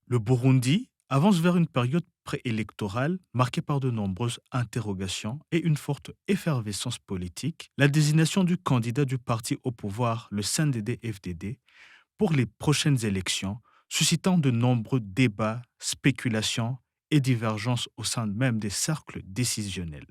Le Burundi avance vers une période préélectorale marquée par de nombreuses interrogations et une forte effervescence politique. La désignation du candidat du parti au pouvoir, le CNDD-FDD, pour les prochaines élections, suscitant de nombreux débats, spéculations et divergences au sein même des cercles décisionnels.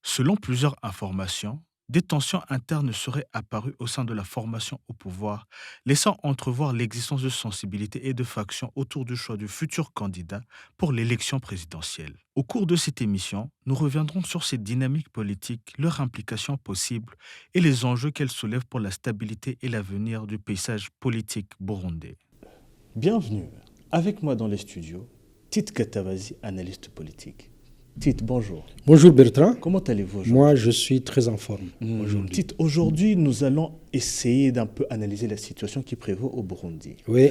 Selon plusieurs informations, des tensions internes seraient apparues au sein de la formation au pouvoir, laissant entrevoir l'existence de sensibilités et de factions autour du choix du futur candidat pour l'élection présidentielle. Au cours de cette émission, nous reviendrons sur ces dynamiques politiques, leurs implications possibles et les enjeux qu'elles soulèvent pour la stabilité et l'avenir du paysage politique burundais. Bienvenue. Avec moi dans les studios, Tite Gatabazi, analyste politique. Tite, bonjour. Bonjour Bertrand. Comment allez-vous aujourd'hui? Moi, je suis très en forme aujourd'hui. Tite, aujourd'hui, nous allons essayer d'un peu analyser la situation qui prévaut au Burundi. Oui.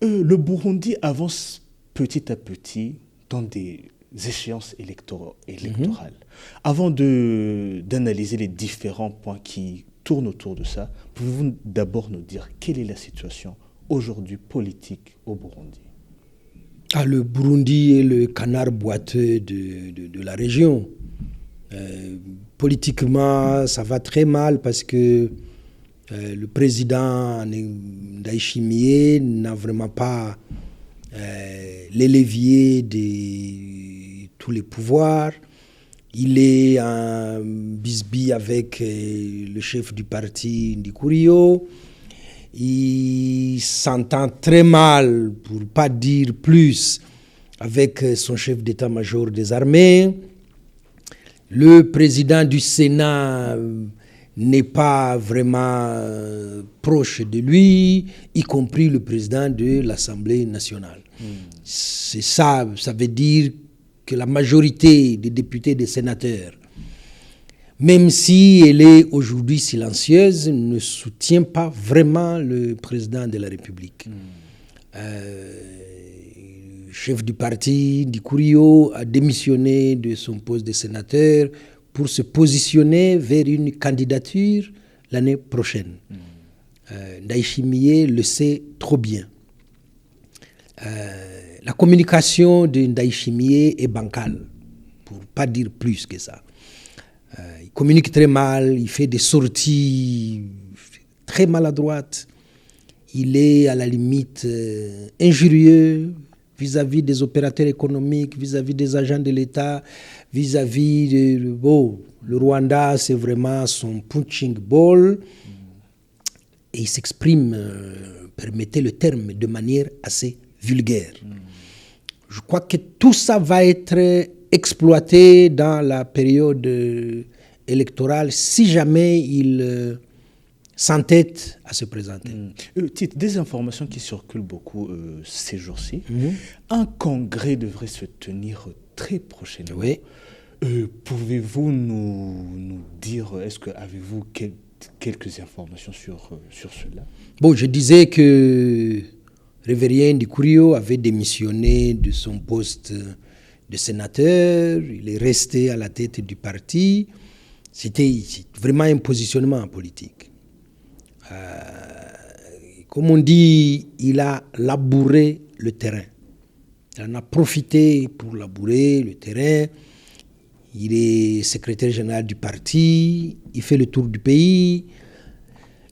Le Burundi avance petit à petit dans des échéances électorales. Avant d'analyser les différents points qui tournent autour de ça, pouvez-vous d'abord nous dire quelle est la situation aujourd'hui politique au Burundi? Le Burundi est le canard boiteux de la région. Politiquement, ça va très mal parce que le président Ndayishimiye n'a vraiment pas les leviers de tous les pouvoirs. Il est en bisbille avec le chef du parti Ndikurio. Il s'entend très mal, pour ne pas dire plus, avec son chef d'état-major des armées. Le président du Sénat n'est pas vraiment proche de lui, y compris le président de l'Assemblée nationale. C'est ça, ça veut dire que la majorité des députés et des sénateurs, même si elle est aujourd'hui silencieuse, ne soutient pas vraiment le président de la République. Le chef du parti, Ndikurio, a démissionné de son poste de sénateur pour se positionner vers une candidature l'année prochaine. Ndayishimiye le sait trop bien. La communication de Ndayishimiye est bancale, pour ne pas dire plus que ça. Il communique très mal, il fait des sorties très maladroites. Il est à la limite injurieux vis-à-vis des opérateurs économiques, vis-à-vis des agents de l'État, vis-à-vis de... le Rwanda, c'est vraiment son punching ball. Et il s'exprime, permettez le terme, de manière assez vulgaire. Je crois que tout ça va être exploité dans la période électorale si jamais il s'entête à se présenter. Tite, des informations qui circulent beaucoup ces jours-ci. Un congrès devrait se tenir très prochainement. Oui. Pouvez-vous nous dire, est-ce que avez-vous quelques informations sur cela? Je disais que Révérien Ndikurio avait démissionné de son poste de sénateur, il est resté à la tête du parti. C'était vraiment un positionnement politique. Comme on dit, il a labouré le terrain. Il en a profité pour labourer le terrain. Il est secrétaire général du parti, il fait le tour du pays,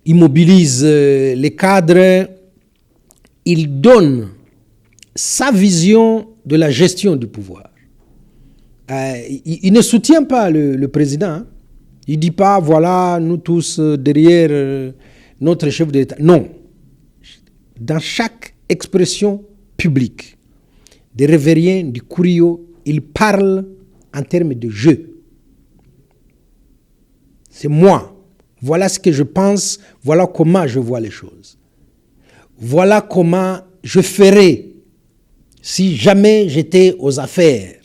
il mobilise les cadres, il donne sa vision de la gestion du pouvoir. Il ne soutient pas le président. Hein. Il ne dit pas, voilà, nous tous derrière notre chef d'État. Non. Dans chaque expression publique des Révériens du Ndikurio, il parle en termes de jeu. C'est moi. Voilà ce que je pense. Voilà comment je vois les choses. Voilà comment je ferais si jamais j'étais aux affaires.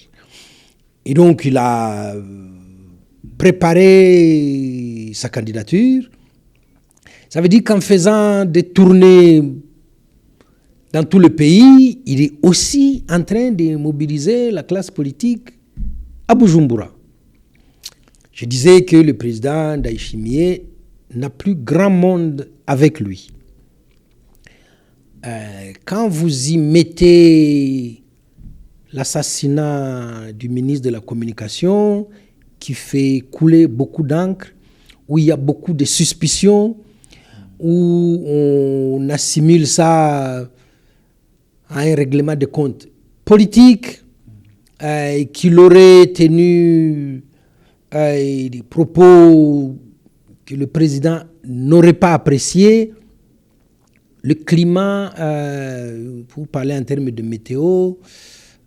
Et donc, il a préparé sa candidature. Ça veut dire qu'en faisant des tournées dans tout le pays, il est aussi en train de mobiliser la classe politique à Bujumbura. Je disais que le président Ndayishimiye n'a plus grand monde avec lui. quand vous y mettez l'assassinat du ministre de la Communication, qui fait couler beaucoup d'encre, où il y a beaucoup de suspicions, où on assimile ça à un règlement de compte politique, qu'il aurait tenu des propos que le président n'aurait pas appréciés. Le climat, pour parler en termes de météo,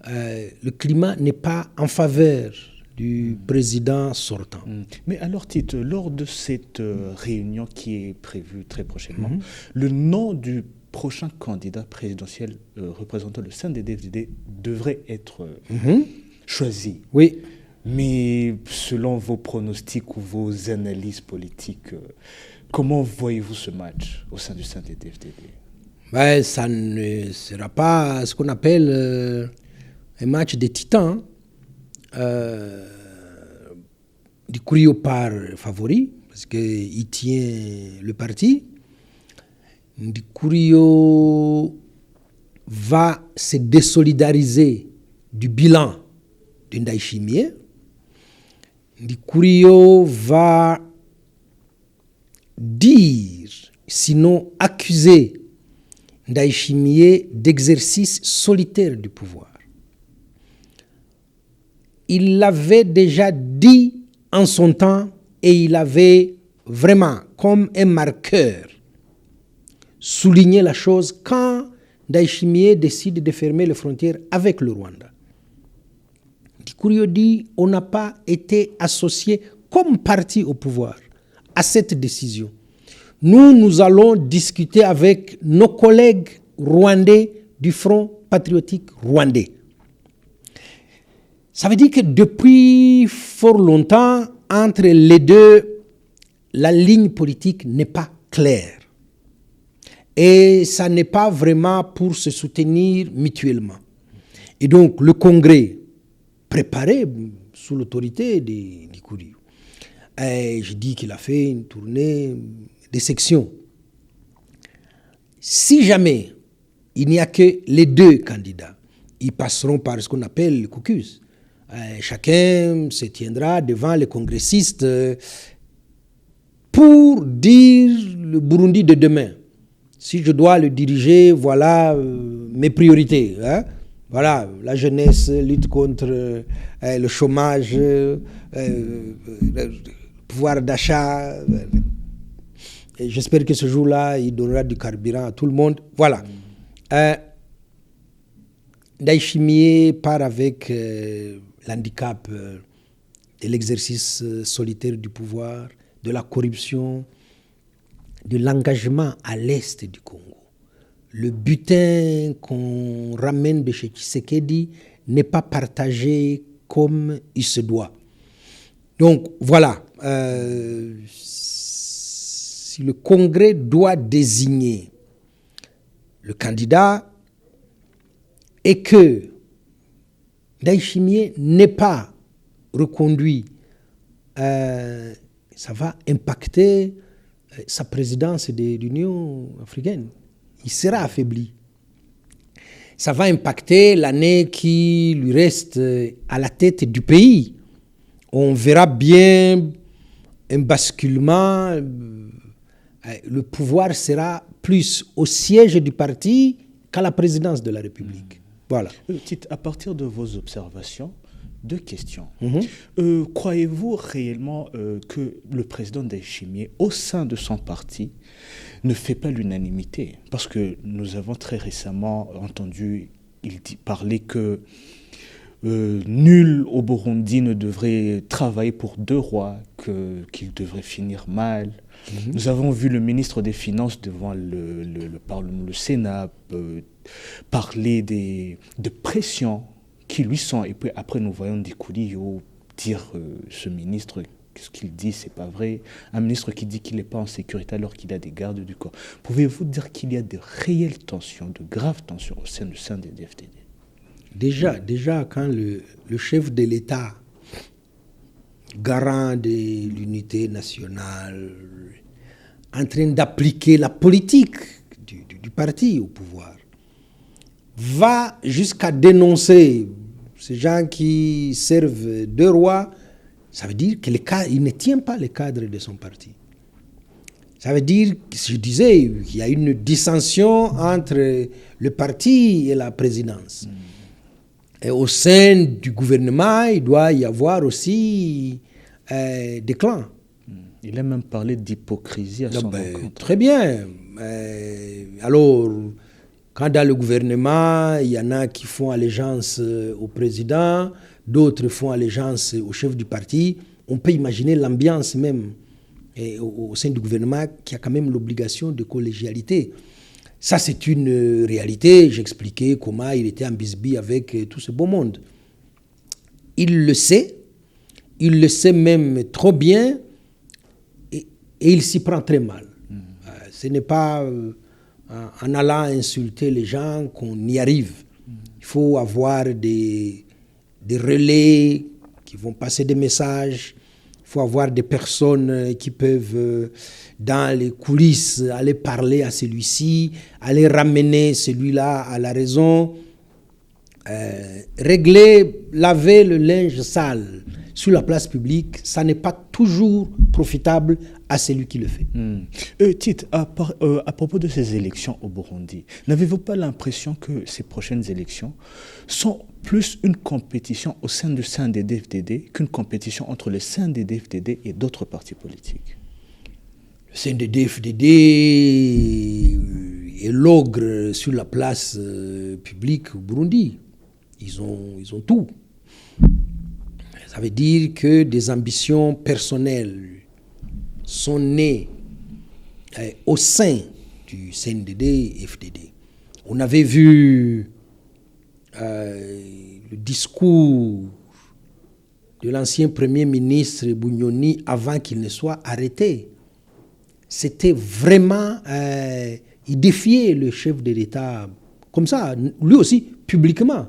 le climat n'est pas en faveur du président sortant. Mais alors, Tite, lors de cette réunion qui est prévue très prochainement, le nom du prochain candidat présidentiel représentant le CNDD-FDD devrait être choisi. Oui. Mais selon vos pronostics ou vos analyses politiques, comment voyez-vous ce match au sein du CNDD-FDD? Ça ne sera pas ce qu'on appelle un match de titans. Dikurio part favori parce qu'il tient le parti. Dikurio va se désolidariser du bilan de Ndayishimiye. Dikurio va dire, sinon accuser Ndayishimiye d'exercice solitaire du pouvoir. Il l'avait déjà dit en son temps et il avait vraiment, comme un marqueur, souligné la chose quand Ndayishimiye décide de fermer les frontières avec le Rwanda. Dikurio dit on n'a pas été associé comme parti au pouvoir à cette décision. Nous allons discuter avec nos collègues rwandais du Front patriotique rwandais. Ça veut dire que depuis fort longtemps, entre les deux, la ligne politique n'est pas claire. Et ça n'est pas vraiment pour se soutenir mutuellement. Et donc, le Congrès, préparé sous l'autorité de Dikurio, je dis qu'il a fait une tournée des sections. Si jamais il n'y a que les deux candidats, ils passeront par ce qu'on appelle le caucus. Chacun se tiendra devant les congressistes pour dire le Burundi de demain. Si je dois le diriger, voilà mes priorités. Voilà, la jeunesse, lutte contre le chômage, le pouvoir d'achat. Et j'espère que ce jour-là, il donnera du carburant à tout le monde. Voilà. Ndayishimiye part avec l'handicap de l'exercice solitaire du pouvoir, de la corruption, de l'engagement à l'est du Congo. Le butin qu'on ramène de chez Tshisekedi n'est pas partagé comme il se doit. Donc voilà, si le Congrès doit désigner le candidat et que Ndayishimiye n'est pas reconduit, ça va impacter sa présidence de l'Union africaine. Il sera affaibli. Ça va impacter l'année qui lui reste à la tête du pays. On verra bien un basculement. Le pouvoir sera plus au siège du parti qu'à la présidence de la République. Voilà. À partir de vos observations, deux questions. Croyez-vous réellement que le président Ndayishimiye, au sein de son parti, ne fait pas l'unanimité? Parce que nous avons très récemment entendu parler que nul au Burundi ne devrait travailler pour deux rois, qu'il devrait finir mal. Nous avons vu le ministre des Finances devant le Parlement, le Sénat, parler de pression qui lui sont. Et puis après, nous voyons Dikurio dire ce ministre, ce qu'il dit, c'est pas vrai. Un ministre qui dit qu'il n'est pas en sécurité alors qu'il a des gardes du corps. Pouvez-vous dire qu'il y a de réelles tensions, de graves tensions au sein du CNDD-FDD? Déjà, quand le chef de l'État, garant de l'unité nationale, en train d'appliquer la politique du du parti au pouvoir, va jusqu'à dénoncer ces gens qui servent de rois, ça veut dire qu'il ne tient pas les cadres de son parti. Ça veut dire, je disais, qu'il y a une dissension entre le parti et la présidence. Et au sein du gouvernement, il doit y avoir aussi des clans. Il a même parlé d'hypocrisie à son encontre. Très bien. Alors, quand dans le gouvernement, il y en a qui font allégeance au président, d'autres font allégeance au chef du parti, on peut imaginer l'ambiance même au sein du gouvernement qui a quand même l'obligation de collégialité. Ça, c'est une réalité. J'expliquais comment il était en bisbille avec tout ce beau monde. Il le sait même trop bien, et il s'y prend très mal. Ce n'est pas en allant insulter les gens qu'on y arrive. Il faut avoir des relais qui vont passer des messages. Il faut avoir des personnes qui peuvent, dans les coulisses, aller parler à celui-ci, aller ramener celui-là à la raison, régler, laver le linge sale sur la place publique, ça n'est pas toujours profitable à celui qui le fait. Tite, à propos de ces élections au Burundi, n'avez-vous pas l'impression que ces prochaines élections sont plus une compétition au sein du CNDD-FDD qu'une compétition entre le CNDD-FDD et d'autres partis politiques? Le CNDD-FDD est l'ogre sur la place publique au Burundi. Ils ont tout. Ça veut dire que des ambitions personnelles sont nées au sein du CNDD-FDD. On avait vu le discours de l'ancien Premier ministre Bunyoni avant qu'il ne soit arrêté. C'était vraiment... il défiait le chef de l'État comme ça, lui aussi, publiquement.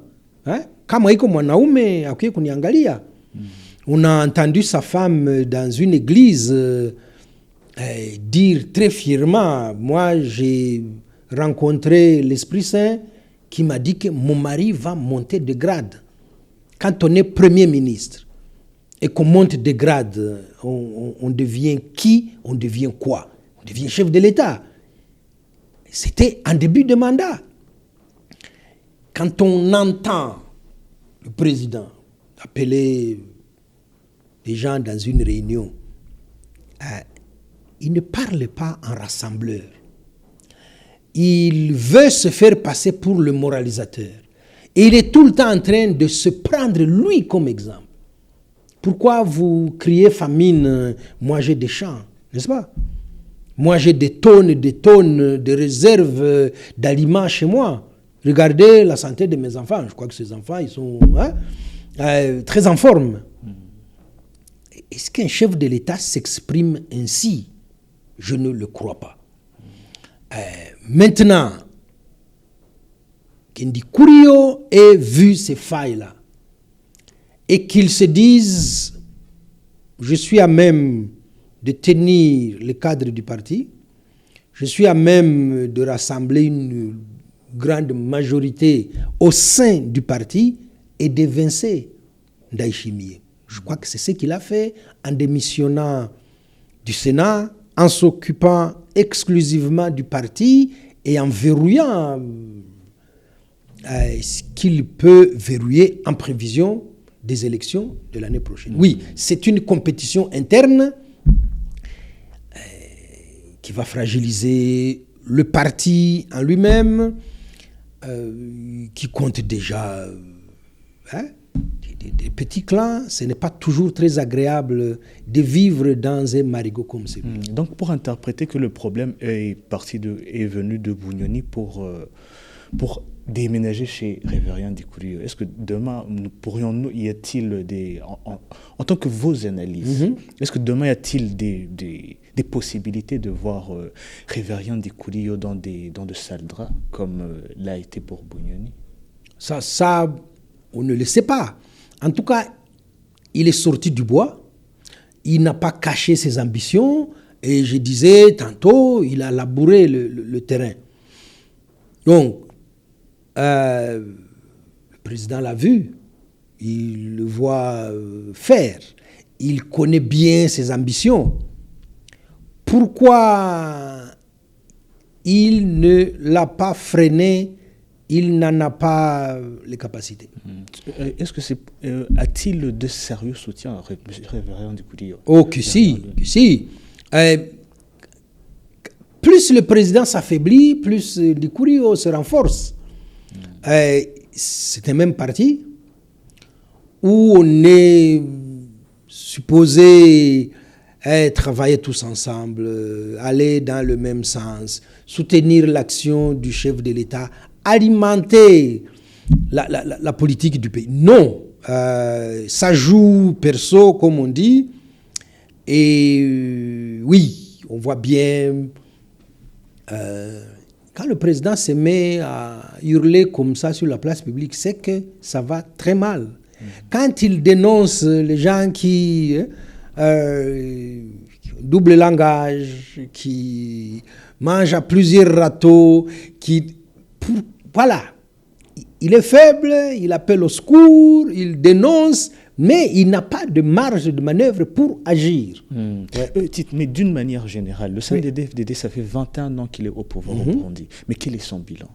Kama iko mwanaume akuye kuniangalia. On a entendu sa femme dans une église dire très fièrement, moi j'ai rencontré l'Esprit Saint qui m'a dit que mon mari va monter de grade. Quand on est Premier ministre et qu'on monte de grade, on devient qui? On devient quoi? On devient chef de l'État. C'était en début de mandat. Quand on entend le président appeler des gens dans une réunion, il ne parle pas en rassembleur. Il veut se faire passer pour le moralisateur. Et il est tout le temps en train de se prendre lui comme exemple. Pourquoi vous criez famine? Moi j'ai des champs, n'est-ce pas? Moi j'ai des tonnes de réserves d'aliments chez moi. Regardez la santé de mes enfants. Je crois que ces enfants, ils sont très en forme. Est-ce qu'un chef de l'État s'exprime ainsi? Je ne le crois pas. Maintenant, Kendi Kurio ait vu ces failles-là et qu'ils se disent je suis à même de tenir le cadre du parti, je suis à même de rassembler une grande majorité au sein du parti et d'évincer Ndayishimiye. Je crois que c'est ce qu'il a fait en démissionnant du Sénat, en s'occupant exclusivement du parti et en verrouillant ce qu'il peut verrouiller en prévision des élections de l'année prochaine. Oui, c'est une compétition interne qui va fragiliser le parti en lui-même, qui compte déjà des petits clans. Ce n'est pas toujours très agréable de vivre dans un marigot comme celui. Donc pour interpréter que le problème est venu de Bunyoni pour déménager chez Révérien Ndikuriyo, est-ce que demain, y a-t-il en tant que vos analyses, est-ce que demain y a-t-il des possibilités de voir Révérien Ndikuriyo dans de sales draps comme l'a été pour Bunyoni? Ça, on ne le sait pas. En tout cas, il est sorti du bois, il n'a pas caché ses ambitions, et je disais tantôt, il a labouré le terrain. Donc, le président l'a vu, il le voit faire, il connaît bien ses ambitions. Pourquoi il ne l'a pas freiné? Il n'en a pas les capacités. Est-ce que a-t-il de sérieux soutien à Révérend Dikoudi? Oh, que si. Plus le président s'affaiblit, plus Dikoudi se renforce. C'est un même parti où on est supposé travailler tous ensemble, aller dans le même sens, soutenir l'action du chef de l'État, alimenter la politique du pays. Non, ça joue perso, comme on dit. Et oui, on voit bien, quand le président se met à hurler comme ça sur la place publique, c'est que ça va très mal. Quand il dénonce les gens qui double langage, qui mangent à plusieurs râteaux, voilà. Il est faible, il appelle au secours, il dénonce, mais il n'a pas de marge de manœuvre pour agir. Mais d'une manière générale, le CNDD-FDD, ça fait 21 ans qu'il est au pouvoir au Burundi. Mais quel est son bilan,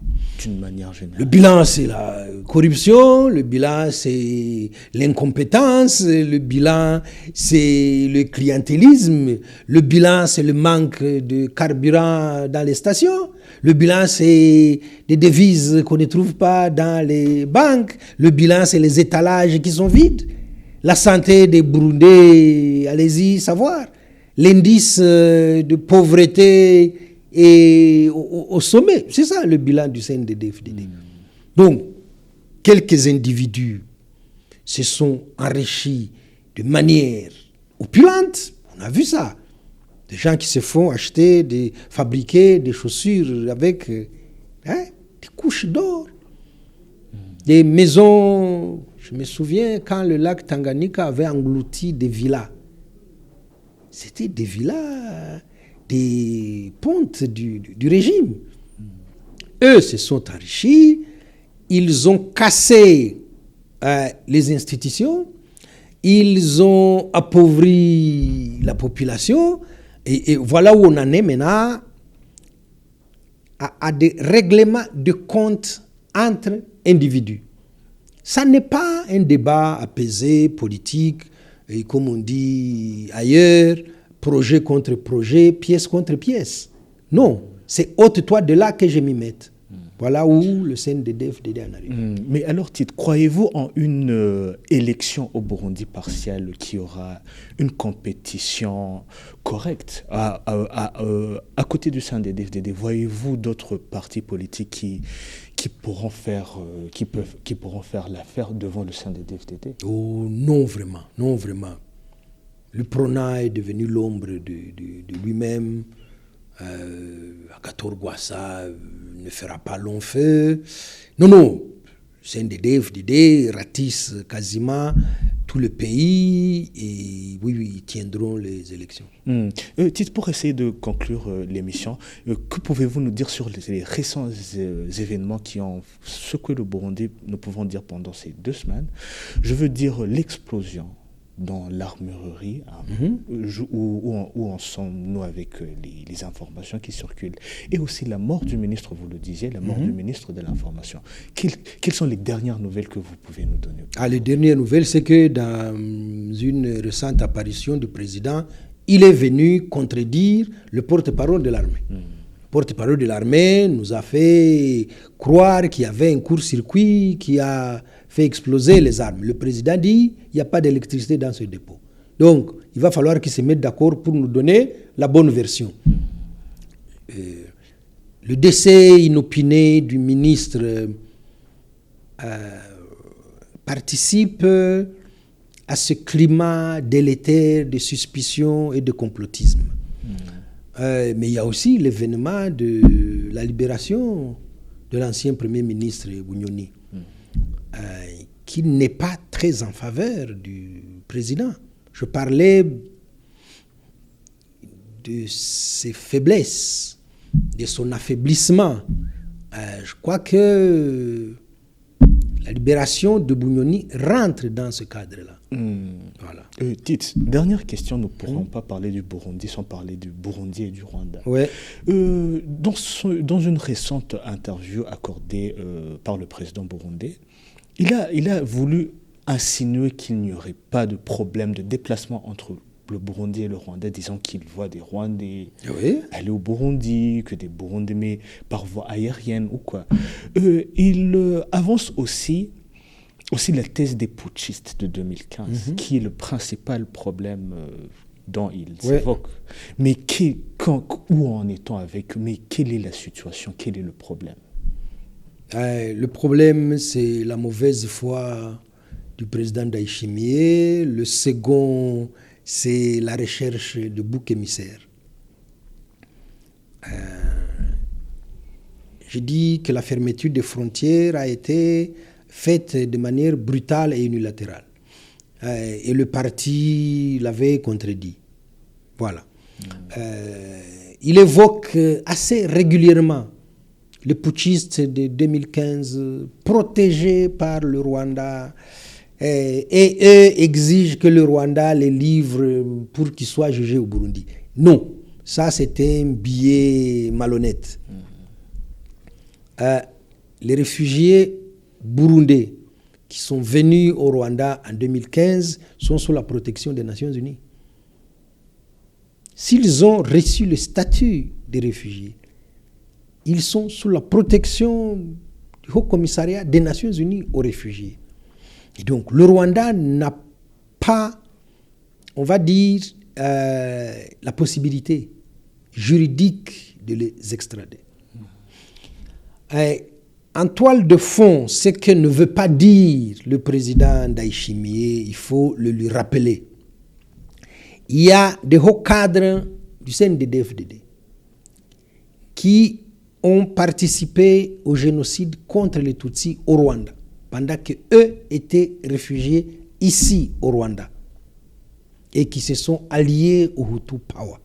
d'une manière générale? Le bilan, c'est la corruption, le bilan, c'est l'incompétence, le bilan, c'est le clientélisme, le bilan, c'est le manque de carburant dans les stations, le bilan, c'est des devises qu'on ne trouve pas dans les banques, le bilan, c'est les étalages qui sont vides. La santé des Burundais, allez-y savoir. L'indice de pauvreté est au sommet. C'est ça le bilan du CNDD-FDD. Donc, quelques individus se sont enrichis de manière opulente. On a vu ça. Des gens qui se font acheter, fabriquer des chaussures avec des couches d'or. Des maisons. Je me souviens quand le lac Tanganyika avait englouti des villas. C'était des villas, des pontes du régime. Eux se sont enrichis, ils ont cassé les institutions, ils ont appauvri la population, et voilà où on en est maintenant à des règlements de comptes entre individus. Ça n'est pas un débat apaisé, politique, et comme on dit ailleurs, projet contre projet, pièce contre pièce. Non, c'est ôte-toi de là que je m'y mette. Voilà où le CNDD-FDD en arrive. Mais alors, Tite, croyez-vous en une élection au Burundi partielle qui aura une compétition correcte à côté du CNDD-FDD? Voyez-vous d'autres partis politiques qui pourront faire l'affaire devant le CNDD-FDD? Oh, non vraiment, non vraiment. Le PRONA est devenu l'ombre de lui-même. Agathon Rwasa ne fera pas long feu. Non. CNDD-FDD ratisse quasiment tout le pays et oui, ils tiendront les élections. Tite, pour essayer de conclure l'émission, que pouvez-vous nous dire sur les récents événements qui ont secoué le Burundi, nous pouvons dire pendant ces 2 semaines? Je veux dire l'explosion dans l'armurerie, où en sommes-nous avec les informations qui circulent, et aussi la mort du ministre, vous le disiez, la mort du ministre de l'Information. Quelles sont les dernières nouvelles que vous pouvez nous donner? Les dernières nouvelles, c'est que dans une récente apparition du président, il est venu contredire le porte-parole de l'armée. Le porte-parole de l'armée nous a fait croire qu'il y avait un court-circuit qui a fait exploser les armes. Le président dit il n'y a pas d'électricité dans ce dépôt. Donc, il va falloir qu'ils se mettent d'accord pour nous donner la bonne version. Le décès inopiné du ministre participe à ce climat délétère de suspicion et de complotisme. Mais il y a aussi l'événement de la libération de l'ancien Premier ministre Bunyoni, qui n'est pas très en faveur du président. Je parlais de ses faiblesses, de son affaiblissement Je crois que la libération de Bunyoni rentre dans ce cadre-là. Voilà. Tite, dernière question, nous ne pourrons pas parler du Burundi sans parler du Burundi et du Rwanda. Ouais. Dans une récente interview accordée par le président burundais, il a voulu insinuer qu'il n'y aurait pas de problème de déplacement entre le Burundi et le Rwanda, disant qu'il voit des Rwandais aller au Burundi, que des Burundais, mais par voie aérienne ou quoi. Il avance aussi la thèse des putschistes de 2015, qui est le principal problème dont il s'évoque. Mais où en est-on avec eux? Mais quelle est la situation? Quel est le problème? Le problème, c'est la mauvaise foi du président Ndayishimiye. Le second, c'est la recherche de boucs émissaires. Je dis que la fermeture des frontières a été faite de manière brutale et unilatérale. Et le parti l'avait contredit. Voilà. Il évoque assez régulièrement les putschistes de 2015 protégés par le Rwanda. Et eux exigent que le Rwanda les livre pour qu'ils soient jugés au Burundi. Non, ça c'est un billet malhonnête. Les réfugiés burundais qui sont venus au Rwanda en 2015 sont sous la protection des Nations Unies. S'ils ont reçu le statut de réfugiés, ils sont sous la protection du Haut Commissariat des Nations Unies aux réfugiés. Et donc, le Rwanda n'a pas, on va dire, la possibilité juridique de les extrader. En toile de fond, ce que ne veut pas dire le président Ndayishimiye, il faut le lui rappeler. Il y a des hauts cadres du CNDD-FDD qui ont participé au génocide contre les Tutsis au Rwanda, pendant qu'eux étaient réfugiés ici au Rwanda et qui se sont alliés au Hutu Power.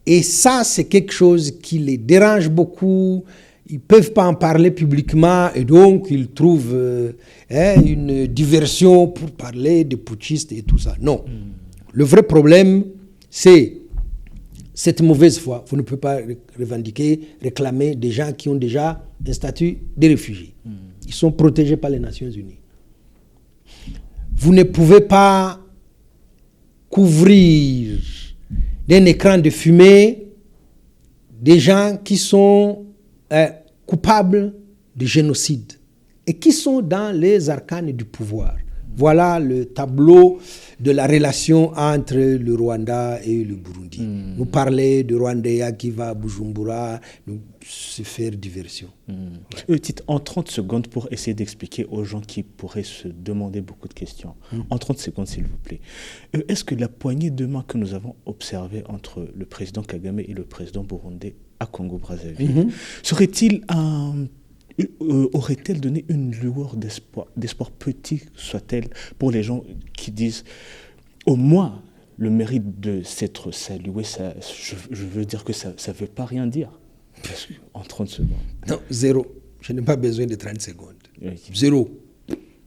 Et ça, c'est quelque chose qui les dérange beaucoup. Ils ne peuvent pas en parler publiquement et donc ils trouvent une diversion pour parler des putschistes et tout ça. Non. Le vrai problème, c'est cette mauvaise foi. Vous ne pouvez pas revendiquer, réclamer des gens qui ont déjà un statut de réfugiés. Ils sont protégés par les Nations Unies. Vous ne pouvez pas couvrir d'un écran de fumée des gens qui sont coupables de génocide et qui sont dans les arcanes du pouvoir. Voilà le tableau de la relation entre le Rwanda et le Burundi. Nous parler de Rwandais qui va à Bujumbura, nous se faire diversion. Tite, en 30 secondes pour essayer d'expliquer aux gens qui pourraient se demander beaucoup de questions. En 30 secondes, s'il vous plaît. Est-ce que la poignée de main que nous avons observée entre le président Kagame et le président burundais à Congo-Brazzaville serait-il aurait-elle donné une lueur d'espoir petit soit-elle pour les gens qui disent au moins le mérite de s'être salué, ça, je veux dire que ça ne veut pas rien dire en 30 secondes. Non, zéro. Je n'ai pas besoin de 30 secondes. Zéro.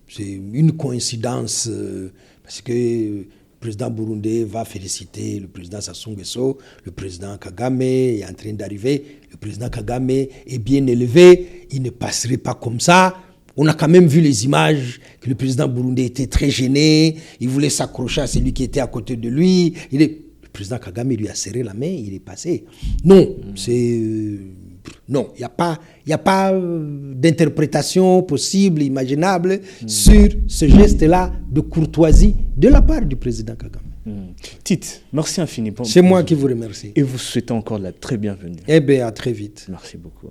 C'est une coïncidence parce que le président burundais va féliciter le président Sassou Nguesso, le président Kagame est en train d'arriver, le président Kagame est bien élevé, il ne passerait pas comme ça. On a quand même vu les images que le président burundais était très gêné, il voulait s'accrocher à celui qui était à côté de lui. Le président Kagame lui a serré la main, il est passé. Non, non, il n'y a pas d'interprétation possible, imaginable sur ce geste-là de courtoisie de la part du président Kagame. Tite, merci infiniment. C'est moi qui vous remercie. Et vous souhaitez encore la très bienvenue. Eh bien, à très vite. Merci beaucoup.